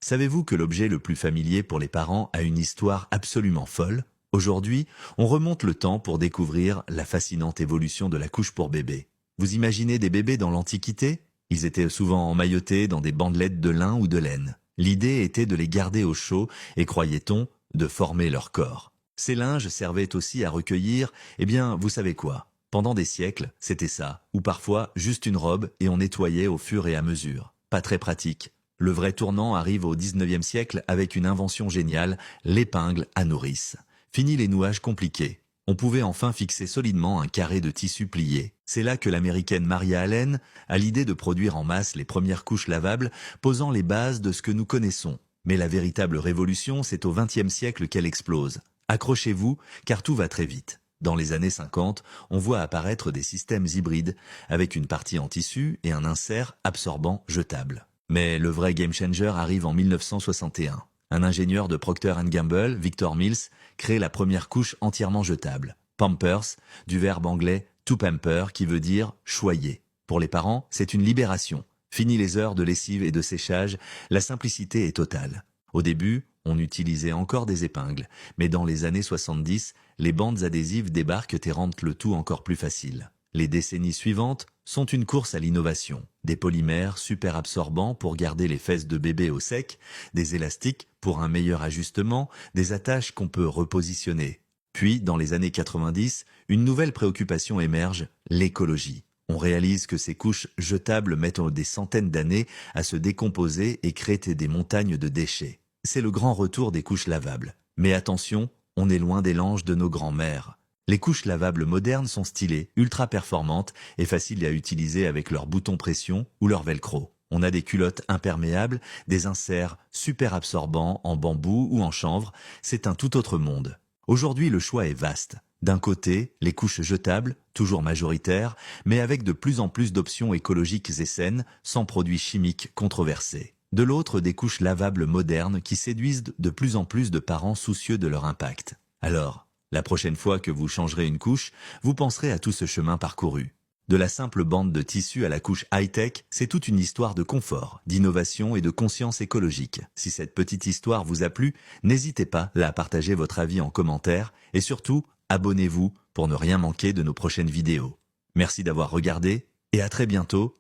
Savez-vous que l'objet le plus familier pour les parents a une histoire absolument folle? Aujourd'hui, on remonte le temps pour découvrir la fascinante évolution de la couche pour bébé. Vous imaginez des bébés dans l'Antiquité? Ils étaient souvent emmaillotés dans des bandelettes de lin ou de laine. L'idée était de les garder au chaud et, croyait-on, de former leur corps. Ces linges servaient aussi à recueillir, vous savez quoi? Pendant des siècles, c'était ça, ou parfois juste une robe et on nettoyait au fur et à mesure. Pas très pratique. Le vrai tournant arrive au 19e siècle avec une invention géniale, l'épingle à nourrice. Fini les nouages compliqués. On pouvait enfin fixer solidement un carré de tissu plié. C'est là que l'américaine Maria Allen a l'idée de produire en masse les premières couches lavables, posant les bases de ce que nous connaissons. Mais la véritable révolution, c'est au 20e siècle qu'elle explose. Accrochez-vous, car tout va très vite. Dans les années 50, on voit apparaître des systèmes hybrides, avec une partie en tissu et un insert absorbant jetable. Mais le vrai game changer arrive en 1961. Un ingénieur de Procter & Gamble, Victor Mills, crée la première couche entièrement jetable. Pampers, du verbe anglais to pamper, qui veut dire choyer. Pour les parents, c'est une libération. Fini les heures de lessive et de séchage, la simplicité est totale. Au début, on utilisait encore des épingles, mais dans les années 70, les bandes adhésives débarquent et rendent le tout encore plus facile. Les décennies suivantes sont une course à l'innovation. Des polymères super absorbants pour garder les fesses de bébé au sec, des élastiques pour un meilleur ajustement, des attaches qu'on peut repositionner. Puis, dans les années 90, une nouvelle préoccupation émerge, l'écologie. On réalise que ces couches jetables mettent des centaines d'années à se décomposer et créent des montagnes de déchets. C'est le grand retour des couches lavables. Mais attention, on est loin des langes de nos grands-mères. Les couches lavables modernes sont stylées, ultra performantes et faciles à utiliser avec leurs boutons pression ou leur velcro. On a des culottes imperméables, des inserts super absorbants en bambou ou en chanvre, c'est un tout autre monde. Aujourd'hui, le choix est vaste. D'un côté, les couches jetables, toujours majoritaires, mais avec de plus en plus d'options écologiques et saines, sans produits chimiques controversés. De l'autre, des couches lavables modernes qui séduisent de plus en plus de parents soucieux de leur impact. Alors, la prochaine fois que vous changerez une couche, vous penserez à tout ce chemin parcouru. De la simple bande de tissu à la couche high-tech, c'est toute une histoire de confort, d'innovation et de conscience écologique. Si cette petite histoire vous a plu, n'hésitez pas à partager votre avis en commentaire et surtout, abonnez-vous pour ne rien manquer de nos prochaines vidéos. Merci d'avoir regardé et à très bientôt